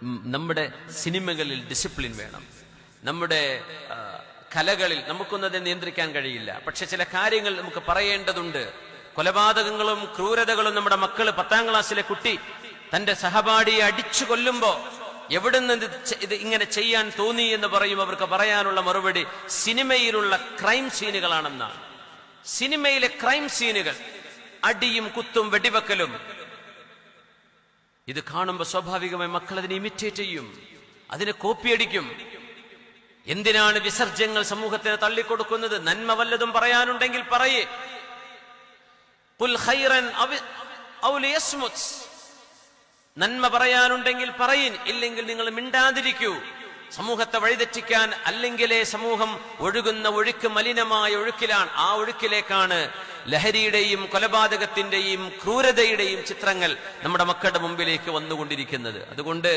നമ്മുടെ സിനിമകളിൽ ഡിസിപ്ലിൻ വേണം. നമ്മുടെ കലകളിൽ നമുക്കൊന്നത് നിയന്ത്രിക്കാൻ കഴിയില്ല. പക്ഷെ ചില കാര്യങ്ങൾ നമുക്ക് പറയേണ്ടതുണ്ട്. കൊലപാതകങ്ങളും ക്രൂരതകളും നമ്മുടെ മക്കള് 10ാം ക്ലാസ്സിലെ കുട്ടി തന്റെ സഹപാഠിയെ അടിച്ചു കൊല്ലുമ്പോ എവിടുന്ന് ഇത് ഇങ്ങനെ ചെയ്യാൻ തോന്നി എന്ന് പറയും. അവർക്ക് പറയാനുള്ള മറുപടി സിനിമയിലുള്ള ക്രൈം സീനുകളാണെന്നാണ്. സിനിമയിലെ ക്രൈം സീനുകൾ, അടിയും കുത്തും വെടിവെക്കലും, ഇത് കാണുമ്പോൾ സ്വാഭാവികമായി മക്കൾ അതിനെ ഇമിറ്റേറ്റ് ചെയ്യും, അതിനെ കോപ്പിയടിക്കും. എന്തിനാണ് വിസർജ്യങ്ങൾ സമൂഹത്തിന് തള്ളിക്കൊടുക്കുന്നത്? നന്മ വല്ലതും പറയാനുണ്ടെങ്കിൽ പറയേ. നന്മ പറയാനുണ്ടെങ്കിൽ പറയിൻ, ഇല്ലെങ്കിൽ നിങ്ങൾ മിണ്ടാതിരിക്കൂ. സമൂഹത്തെ വഴിതെറ്റിക്കാൻ അല്ലെങ്കിലേ സമൂഹം ഒഴുകുന്ന ഒഴുക്ക് മലിനമായ ഒഴുക്കിലാണ്. ആ ഒഴുക്കിലേക്കാണ് ലഹരിയുടെയും കൊലപാതകത്തിന്റെയും ക്രൂരതയുടെയും ചിത്രങ്ങൾ നമ്മുടെ മക്കളുടെ മുമ്പിലേക്ക് വന്നുകൊണ്ടിരിക്കുന്നത്. അതുകൊണ്ട്